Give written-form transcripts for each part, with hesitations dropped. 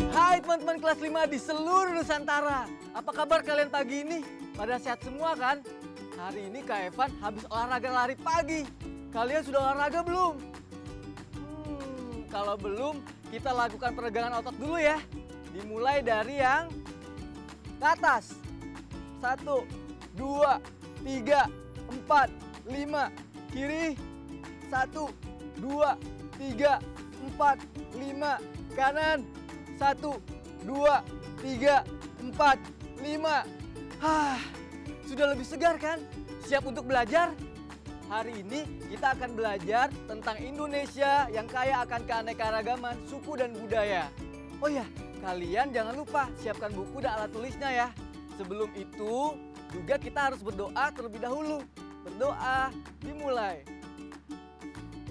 Hai teman-teman kelas 5 di seluruh Nusantara. Apa kabar kalian pagi ini? Pada sehat semua kan? Hari ini Kak Evan habis olahraga lari pagi. Kalian sudah olahraga belum? Kalau belum, kita lakukan peregangan otot dulu ya. Dimulai dari yang ke atas. 1, 2, 3, 4, 5. Kiri. 1, 2, 3, 4, 5. Kanan. 1, 2, 3, 4, 5. Sudah lebih segar kan? Siap untuk belajar? Hari ini kita akan belajar tentang Indonesia yang kaya akan keanekaragaman suku dan budaya. Oh ya, kalian jangan lupa siapkan buku dan alat tulisnya ya. Sebelum itu, juga kita harus berdoa terlebih dahulu. Berdoa, dimulai.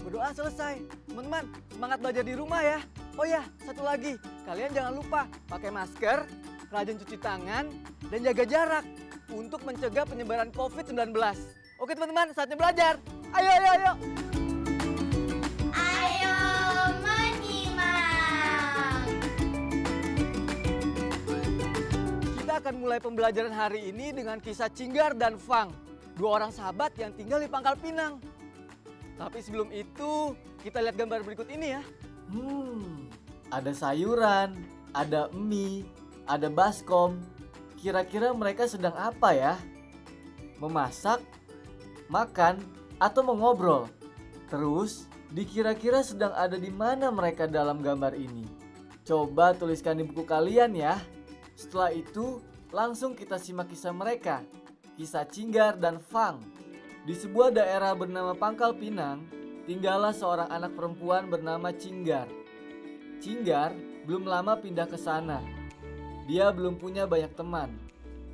Berdoa selesai. Teman-teman, semangat belajar di rumah ya. Oh ya, satu lagi. Kalian jangan lupa pakai masker, rajin cuci tangan, dan jaga jarak untuk mencegah penyebaran COVID-19. Oke teman-teman, saatnya belajar. Ayo, ayo, ayo. Ayo menyimak. Kita akan mulai pembelajaran hari ini dengan kisah Cinggar dan Fang. Dua orang sahabat yang tinggal di Pangkal Pinang. Tapi sebelum itu, kita lihat gambar berikut ini ya. Ada sayuran, ada mie, ada baskom. Kira-kira mereka sedang apa ya? Memasak, makan, atau mengobrol? Terus, dikira-kira sedang ada di mana mereka dalam gambar ini? Coba tuliskan di buku kalian ya. Setelah itu, langsung kita simak kisah mereka. Kisah Cinggar dan Fang. Di sebuah daerah bernama Pangkal Pinang, tinggallah seorang anak perempuan bernama Cinggar. Cinggar belum lama pindah ke sana. Dia belum punya banyak teman.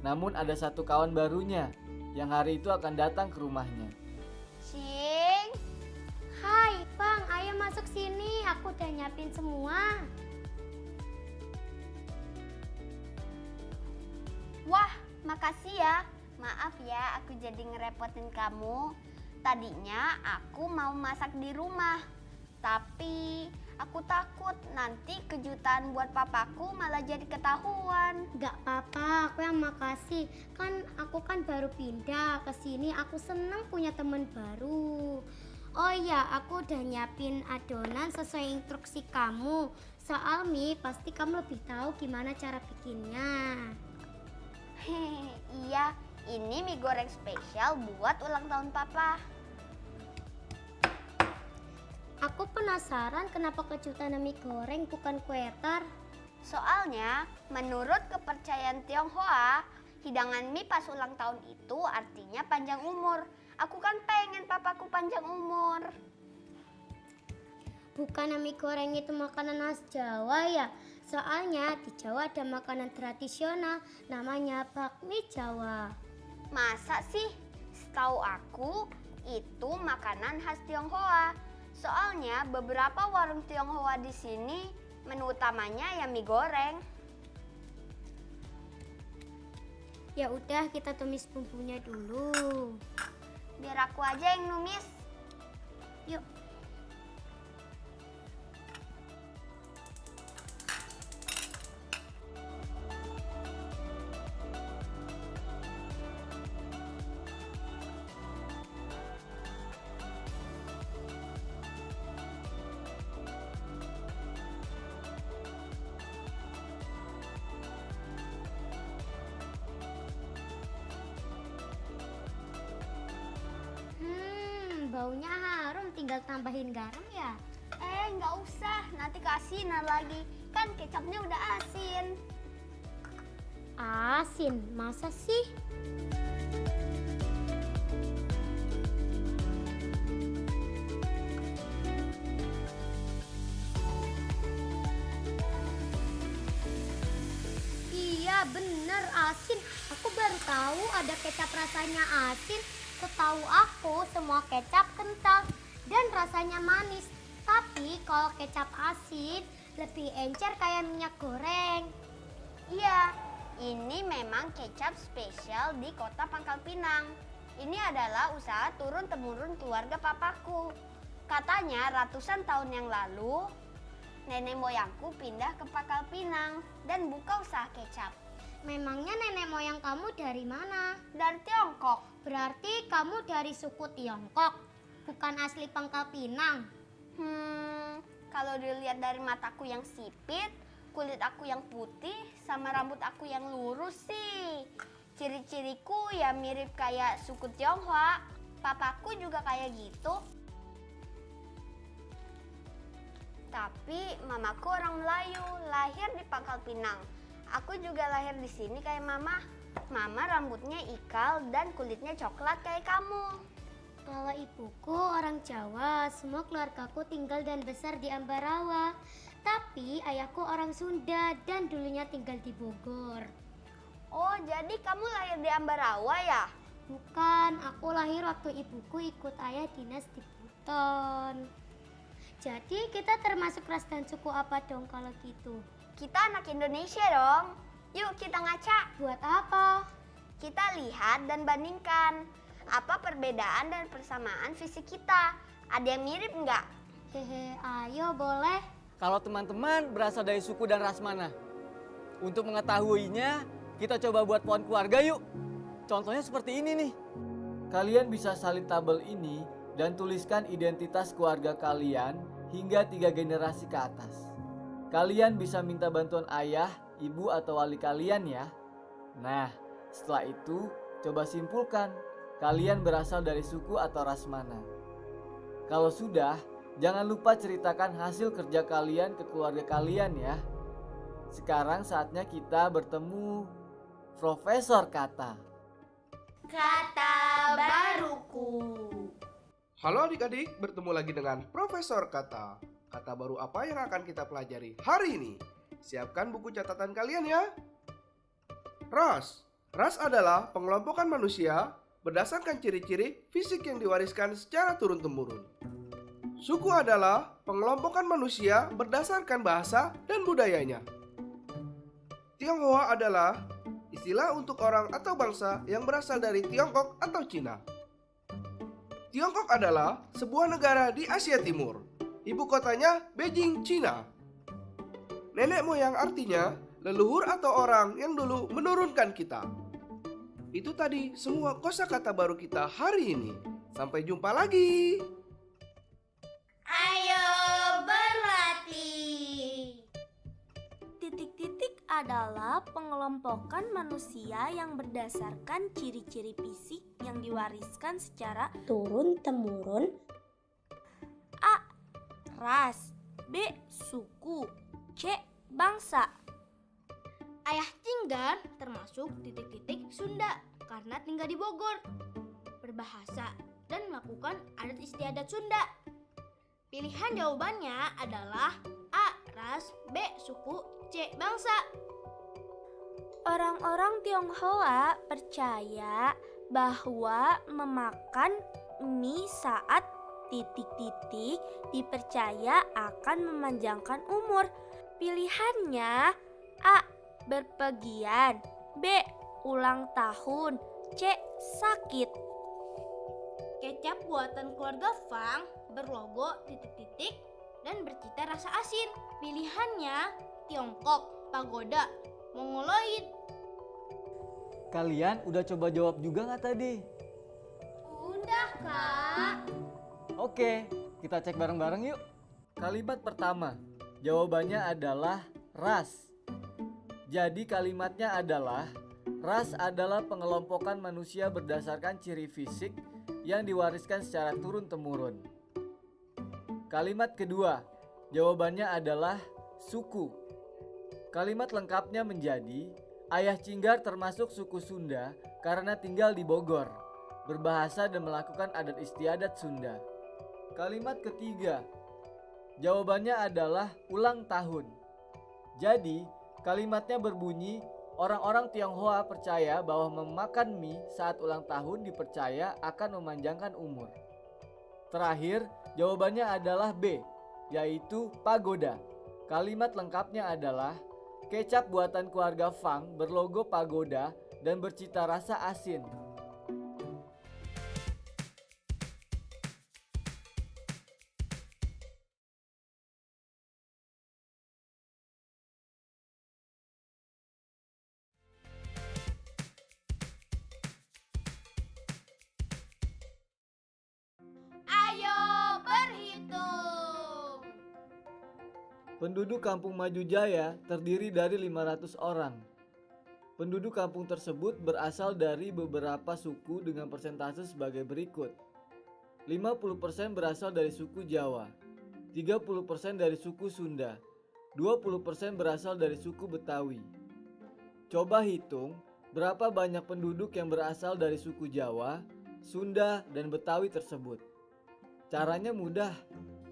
Namun ada satu kawan barunya yang hari itu akan datang ke rumahnya. Cing. Hai, Bang, ayo masuk sini. Aku udah nyiapin semua. Wah, makasih ya. Maaf ya, aku jadi ngerepotin kamu. Tadinya aku mau masak di rumah. Tapi aku takut nanti kejutan buat papaku malah jadi ketahuan. Gak apa-apa, aku yang makasih. Kan aku kan baru pindah ke sini, aku seneng punya teman baru. Oh iya, aku udah nyiapin adonan sesuai instruksi kamu. Soal mie, pasti kamu lebih tahu gimana cara bikinnya. Iya, ini mie goreng spesial buat ulang tahun papa. Aku penasaran kenapa kejutan mie goreng bukan kue tar. Soalnya, menurut kepercayaan Tionghoa, hidangan mie pas ulang tahun itu artinya panjang umur. Aku kan pengen papaku panjang umur. Bukan mie goreng itu makanan khas Jawa ya? Soalnya di Jawa ada makanan tradisional namanya bakmi Jawa. Masa sih? Setahu aku, itu makanan khas Tionghoa. Soalnya beberapa warung Tionghoa di sini menu utamanya ya mie goreng. Ya udah, kita tumis bumbunya dulu. Biar aku aja yang numis. Yuk. baunya harum, tinggal tambahin garam ya. Nggak usah, nanti keasinan lagi. Kan kecapnya udah asin. Asin, masa sih? Iya bener asin. Aku baru tahu ada kecap rasanya asin. Setahu aku semua kecap kental dan rasanya manis. Tapi kalau kecap asin lebih encer kayak minyak goreng. Iya, ini memang kecap spesial di kota Pangkal Pinang. Ini adalah usaha turun-temurun keluarga papaku. Katanya ratusan tahun yang lalu, nenek moyangku pindah ke Pangkal Pinang dan buka usaha kecap. Memangnya nenek moyang kamu dari mana? Dari Tiongkok. Berarti kamu dari suku Tiongkok, bukan asli Pangkal Pinang. Kalau dilihat dari mataku yang sipit, kulit aku yang putih, sama rambut aku yang lurus sih. Ciri-ciriku ya mirip kayak suku Tionghoa. Papaku juga kayak gitu. Tapi mamaku orang Melayu, lahir di Pangkal Pinang. Aku juga lahir di sini kayak mama. Mama rambutnya ikal dan kulitnya coklat kayak kamu. Kalau ibuku orang Jawa, semua keluargaku tinggal dan besar di Ambarawa. Tapi ayahku orang Sunda dan dulunya tinggal di Bogor. Oh, jadi kamu lahir di Ambarawa ya? Bukan, aku lahir waktu ibuku ikut ayah dinas di Buton. Jadi kita termasuk ras dan suku apa dong kalau gitu? Kita anak Indonesia dong. Yuk kita ngaca. Buat apa? Kita lihat dan bandingkan. Apa perbedaan dan persamaan fisik kita? Ada yang mirip nggak? Hehe, ayo boleh. Kalau teman-teman berasal dari suku dan ras mana? Untuk mengetahuinya, kita coba buat pohon keluarga yuk. Contohnya seperti ini nih. Kalian bisa salin tabel ini dan tuliskan identitas keluarga kalian hingga 3 generasi ke atas. Kalian bisa minta bantuan ayah, ibu atau wali kalian ya. Nah, setelah itu coba simpulkan kalian berasal dari suku atau ras mana. Kalau sudah, jangan lupa ceritakan hasil kerja kalian ke keluarga kalian ya. Sekarang saatnya kita bertemu Profesor Kata. Kata baruku. Halo adik-adik, bertemu lagi dengan Profesor Kata. Kata baru apa yang akan kita pelajari hari ini? Siapkan buku catatan kalian ya. Ras. Ras adalah pengelompokan manusia berdasarkan ciri-ciri fisik yang diwariskan secara turun-temurun. Suku adalah pengelompokan manusia berdasarkan bahasa dan budayanya. Tionghoa adalah istilah untuk orang atau bangsa yang berasal dari Tiongkok atau Cina. Tiongkok adalah sebuah negara di Asia Timur. Ibu kotanya Beijing, Cina. Nenek moyang artinya leluhur atau orang yang dulu menurunkan kita. Itu tadi semua kosakata baru kita hari ini. Sampai jumpa lagi. Ayo berlatih. Titik-titik adalah pengelompokan manusia yang berdasarkan ciri-ciri fisik yang diwariskan secara turun-temurun. A. Ras. B. Suku. C. Bangsa. Ayah tinggal termasuk titik-titik Sunda karena tinggal di Bogor, berbahasa dan melakukan adat istiadat Sunda. Pilihan jawabannya adalah A. Ras, B. Suku, C. Bangsa. Orang-orang Tionghoa percaya bahwa memakan mie saat titik-titik dipercaya akan memanjangkan umur. Pilihannya A. Berpergian, B. Ulang tahun, C. Sakit. Kecap buatan keluarga Fang berlogo titik-titik dan bercita rasa asin. Pilihannya Tiongkok, Pagoda, Mongoloid. Kalian udah coba jawab juga nggak tadi? Udah, Kak. Oke, kita cek bareng-bareng yuk. Kalimat pertama, jawabannya adalah ras. Jadi kalimatnya adalah Ras adalah pengelompokan manusia berdasarkan ciri fisik yang diwariskan secara turun-temurun. Kalimat kedua, jawabannya adalah suku. Kalimat lengkapnya menjadi, Ayah Cinggar termasuk suku Sunda karena tinggal di Bogor, berbahasa dan melakukan adat istiadat Sunda. Kalimat ketiga, jawabannya adalah ulang tahun. Jadi, kalimatnya berbunyi, orang-orang Tionghoa percaya bahwa memakan mie saat ulang tahun dipercaya akan memanjangkan umur. Terakhir, jawabannya adalah B, yaitu pagoda. Kalimat lengkapnya adalah kecap buatan keluarga Fang berlogo pagoda dan bercita rasa asin. Ayo berhitung. Penduduk Kampung Maju Jaya terdiri dari 500 orang. Penduduk kampung tersebut berasal dari beberapa suku dengan persentase sebagai berikut. 50% berasal dari suku Jawa, 30% dari suku Sunda, 20% berasal dari suku Betawi. Coba hitung berapa banyak penduduk yang berasal dari suku Jawa, Sunda, dan Betawi tersebut. Caranya mudah.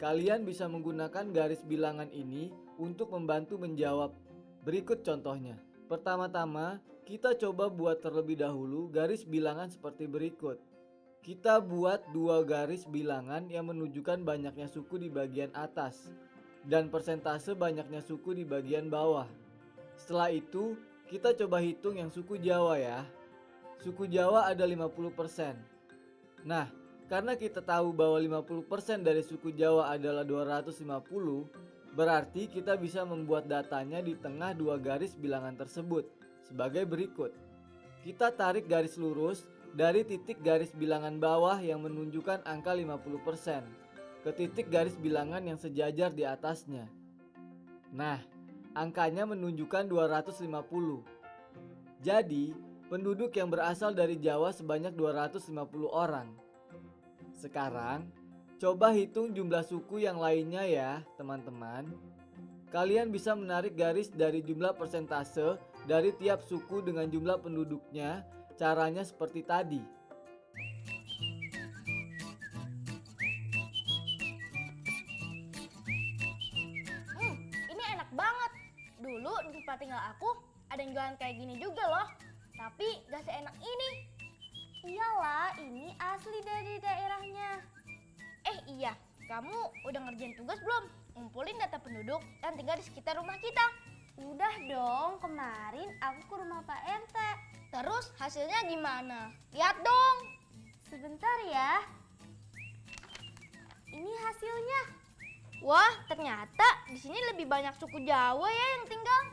Kalian bisa menggunakan garis bilangan ini untuk membantu menjawab. Berikut contohnya. Pertama-tama, kita coba buat terlebih dahulu garis bilangan seperti berikut. Kita buat 2 garis bilangan yang menunjukkan banyaknya suku di bagian atas dan persentase banyaknya suku di bagian bawah. Setelah itu, kita coba hitung yang suku Jawa ya. Suku Jawa ada 50%. Nah, karena kita tahu bahwa 50% dari suku Jawa adalah 250, berarti kita bisa membuat datanya di tengah 2 garis bilangan tersebut sebagai berikut. Kita tarik garis lurus dari titik garis bilangan bawah yang menunjukkan angka 50% ke titik garis bilangan yang sejajar di atasnya. Nah, angkanya menunjukkan 250. Jadi, penduduk yang berasal dari Jawa sebanyak 250 orang. Sekarang, coba hitung jumlah suku yang lainnya ya, teman-teman. Kalian bisa menarik garis dari jumlah persentase dari tiap suku dengan jumlah penduduknya. Caranya seperti tadi. Ini enak banget. Dulu di tempat tinggal aku ada yang jualan kayak gini juga loh. Tapi gak seenak ini. Iyalah, ini asli dari daerahnya. Iya, kamu udah ngerjain tugas belum? Ngumpulin data penduduk yang tinggal di sekitar rumah kita. Udah dong, kemarin aku ke rumah Pak RT. Terus hasilnya gimana? Lihat dong. Sebentar ya. Ini hasilnya. Wah, ternyata di sini lebih banyak suku Jawa ya yang tinggal.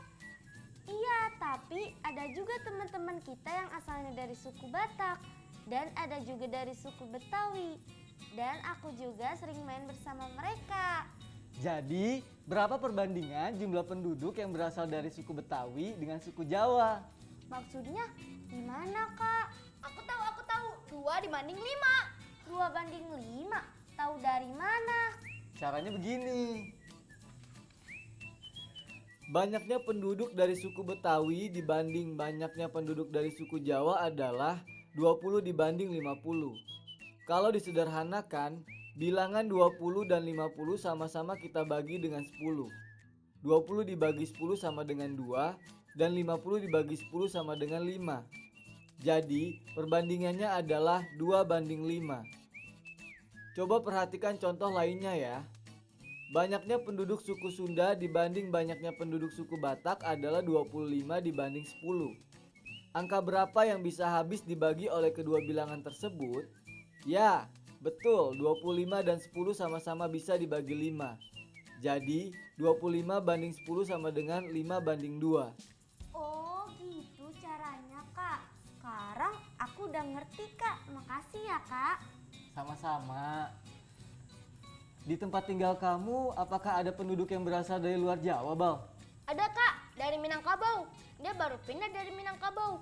Iya, tapi ada juga teman-teman kita yang asalnya dari suku Batak. Dan ada juga dari suku Betawi. Dan aku juga sering main bersama mereka. Jadi, berapa perbandingan jumlah penduduk yang berasal dari suku Betawi dengan suku Jawa? Maksudnya gimana, Kak? Aku tahu. 2 dibanding 5. 2 banding 5? Tahu dari mana? Caranya begini. Banyaknya penduduk dari suku Betawi dibanding banyaknya penduduk dari suku Jawa adalah 20 dibanding 50. Kalau disederhanakan, bilangan 20 dan 50 sama-sama kita bagi dengan 10. 20 dibagi 10 sama dengan 2 dan 50 dibagi 10 sama dengan 5. Jadi, perbandingannya adalah 2 banding 5. Coba perhatikan contoh lainnya ya. Banyaknya penduduk suku Sunda dibanding banyaknya penduduk suku Batak adalah 25 dibanding 10. Angka berapa yang bisa habis dibagi oleh kedua bilangan tersebut? Ya, betul, 25 dan 10 sama-sama bisa dibagi 5. Jadi, 25 banding 10 sama dengan 5 banding 2. Oh, gitu caranya, Kak. Sekarang aku udah ngerti, Kak. Makasih ya, Kak. Sama-sama. Di tempat tinggal kamu, apakah ada penduduk yang berasal dari luar Jawa, Bal? Ada Kak, dari Minangkabau. Dia baru pindah dari Minangkabau.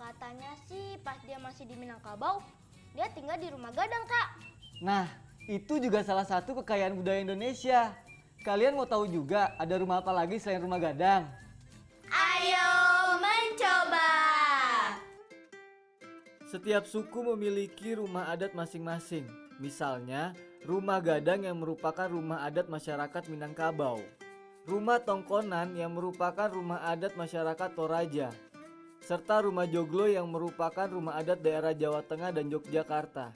Katanya sih pas dia masih di Minangkabau, dia tinggal di rumah gadang, Kak. Nah, itu juga salah satu kekayaan budaya Indonesia. Kalian mau tahu juga ada rumah apa lagi selain rumah gadang? Ayo mencoba! Setiap suku memiliki rumah adat masing-masing. Misalnya, rumah gadang yang merupakan rumah adat masyarakat Minangkabau. Rumah tongkonan yang merupakan rumah adat masyarakat Toraja. Serta rumah joglo yang merupakan rumah adat daerah Jawa Tengah dan Yogyakarta.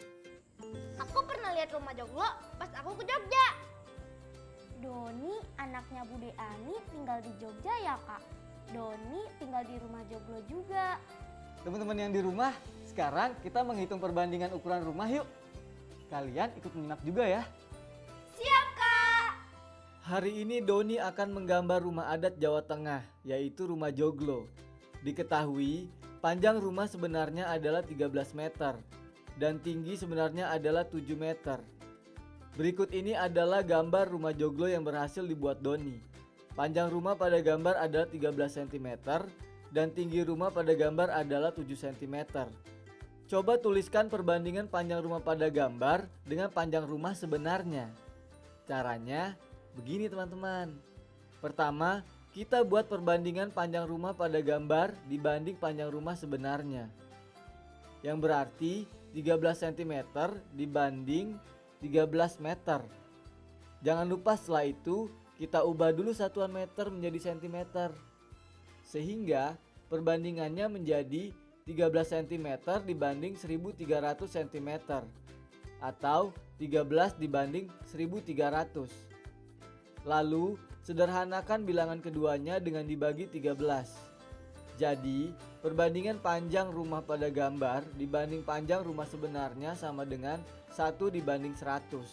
Aku pernah lihat rumah joglo pas aku ke Jogja. Doni anaknya Bude Ani tinggal di Jogja ya Kak? Doni tinggal di rumah joglo juga. Teman-teman yang di rumah, sekarang kita menghitung perbandingan ukuran rumah yuk. Kalian ikut menyimak juga ya. Siap, Kak! Hari ini Doni akan menggambar rumah adat Jawa Tengah, yaitu rumah joglo. Diketahui, panjang rumah sebenarnya adalah 13 meter dan tinggi sebenarnya adalah 7 meter. Berikut ini adalah gambar rumah joglo yang berhasil dibuat Doni. Panjang rumah pada gambar adalah 13 cm dan tinggi rumah pada gambar adalah 7 cm. Coba tuliskan perbandingan panjang rumah pada gambar dengan panjang rumah sebenarnya. Caranya begini teman-teman. Pertama, kita buat perbandingan panjang rumah pada gambar dibanding panjang rumah sebenarnya. Yang berarti 13 cm dibanding 13 meter. Jangan lupa setelah itu kita ubah dulu satuan meter menjadi cm. Sehingga perbandingannya menjadi 13 cm dibanding 1300 cm. Atau 13 dibanding 1300. Lalu sederhanakan bilangan keduanya dengan dibagi 13. Jadi, perbandingan panjang rumah pada gambar dibanding panjang rumah sebenarnya sama dengan 1 dibanding 100.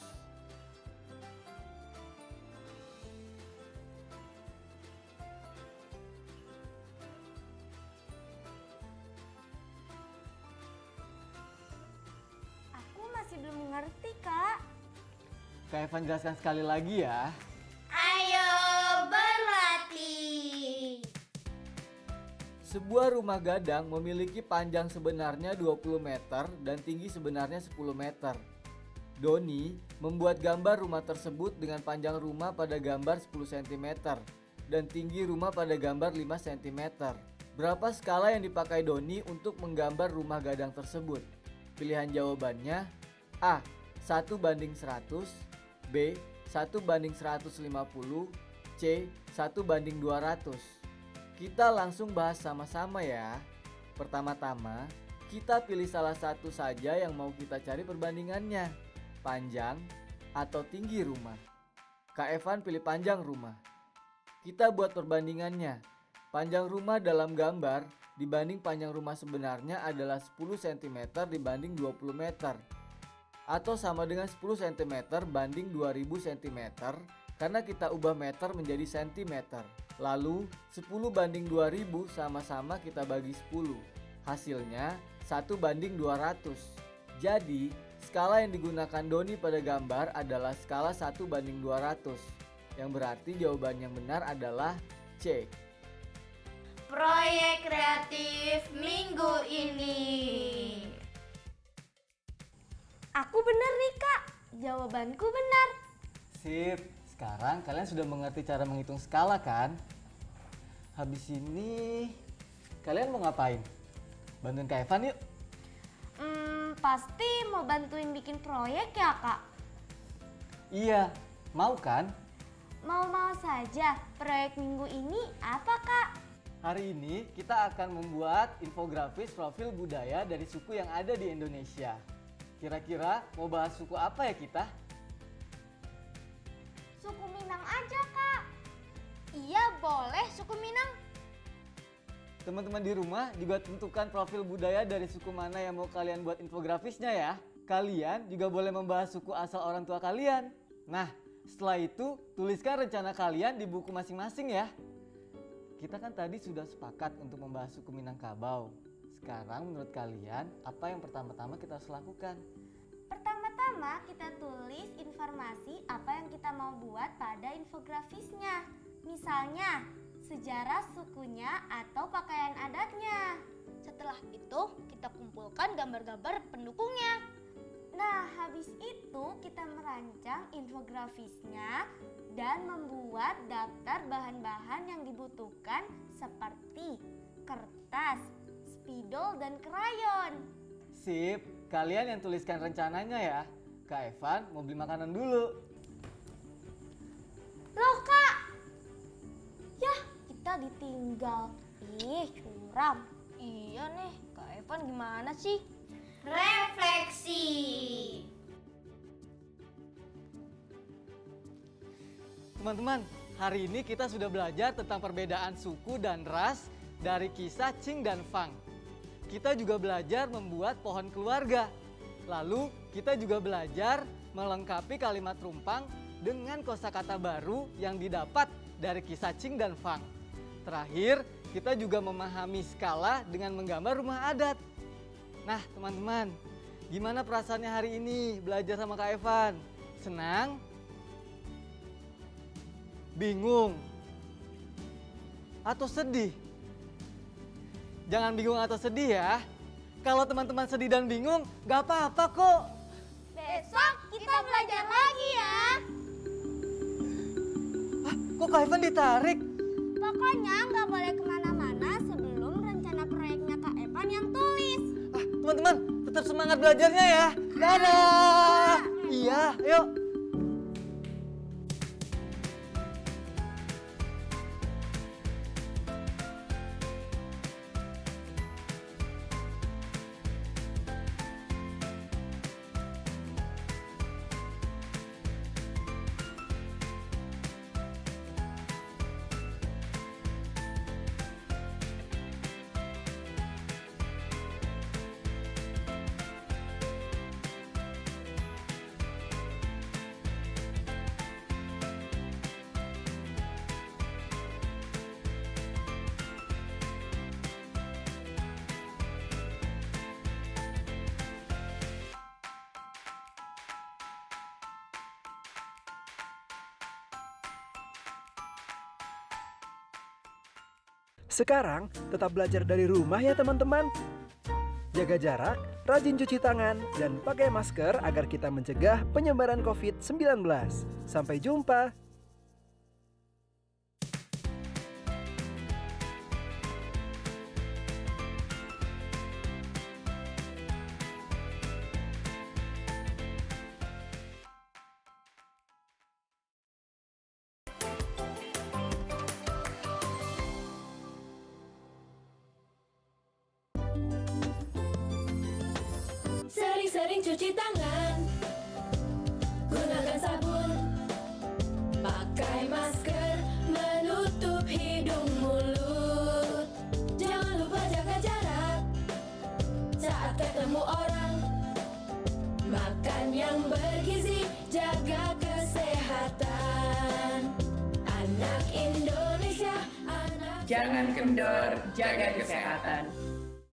Aku masih belum mengerti Kak. Kak Evan jelaskan sekali lagi ya. Ayo berlatih! Sebuah rumah gadang memiliki panjang sebenarnya 20 meter dan tinggi sebenarnya 10 meter. Doni membuat gambar rumah tersebut dengan panjang rumah pada gambar 10 cm dan tinggi rumah pada gambar 5 cm. Berapa skala yang dipakai Doni untuk menggambar rumah gadang tersebut? Pilihan jawabannya A. 1:100, B. 1:150, C. 1:200. Kita langsung bahas sama-sama ya. Pertama-tama, kita pilih salah satu saja yang mau kita cari perbandingannya. Panjang atau tinggi rumah. Kak Evan pilih panjang rumah. Kita buat perbandingannya. Panjang rumah dalam gambar dibanding panjang rumah sebenarnya adalah 10 cm dibanding 20 meter. Atau sama dengan 10 cm banding 2000 cm karena kita ubah meter menjadi cm. Lalu 10:2000 sama-sama kita bagi 10. Hasilnya 1:200. Jadi skala yang digunakan Doni pada gambar adalah skala 1:200. Yang berarti jawaban yang benar adalah C. Proyek kreatif minggu ini. Aku benar nih Kak. Jawabanku benar. Sip, sekarang kalian sudah mengerti cara menghitung skala kan? Habis ini kalian mau ngapain? Bantuin Kak Evan yuk. Pasti mau bantuin bikin proyek ya Kak? Iya, mau kan? Mau-mau saja. Proyek minggu ini apa Kak? Hari ini kita akan membuat infografis profil budaya dari suku yang ada di Indonesia. Kira-kira mau bahas suku apa ya kita? Suku Minang aja Kak. Iya, boleh suku Minang. Teman-teman di rumah juga tentukan profil budaya dari suku mana yang mau kalian buat infografisnya ya. Kalian juga boleh membahas suku asal orang tua kalian. Nah, setelah itu tuliskan rencana kalian di buku masing-masing ya. Kita kan tadi sudah sepakat untuk membahas suku Minangkabau. Sekarang menurut kalian apa yang pertama-tama kita harus lakukan? Pertama-tama kita tulis informasi apa yang kita mau buat pada infografisnya. Misalnya, sejarah sukunya atau pakaian adatnya. Setelah itu, kita kumpulkan gambar-gambar pendukungnya. Nah, habis itu kita merancang infografisnya dan membuat daftar bahan-bahan yang dibutuhkan seperti kertas, spidol, dan krayon. Sip, kalian yang tuliskan rencananya ya. Kak Evan mau beli makanan dulu. Loh Kak, yah kita ditinggal. Ih, curam. Iya nih, Kak Evan gimana sih? Refleksi. Teman-teman, hari ini kita sudah belajar tentang perbedaan suku dan ras dari kisah Ching dan Fang. Kita juga belajar membuat pohon keluarga. Lalu kita juga belajar melengkapi kalimat rumpang dengan kosakata baru yang didapat dari kisah Ching dan Fang. Terakhir, kita juga memahami skala dengan menggambar rumah adat. Nah, teman-teman, gimana perasaannya hari ini belajar sama Kak Evan? Senang? Bingung? Atau sedih? Jangan bingung atau sedih ya. Kalau teman-teman sedih dan bingung, gak apa-apa kok. Besok kita belajar lagi ya. Kok Kak Evan ditarik? Pokoknya nggak boleh kemana-mana sebelum rencana proyeknya Kak Evan yang tulis. Teman-teman, tetap semangat belajarnya ya. Dadah. Iya, yuk. Sekarang tetap belajar dari rumah ya teman-teman. Jaga jarak, rajin cuci tangan, dan pakai masker agar kita mencegah penyebaran COVID-19. Sampai jumpa. Sering-sering cuci tangan, gunakan sabun, pakai masker, menutup hidung mulut. Jangan lupa jaga jarak saat ketemu orang. Makan yang bergizi, jaga kesehatan. Anak Indonesia, anak Jangan kendor, jaga kesehatan.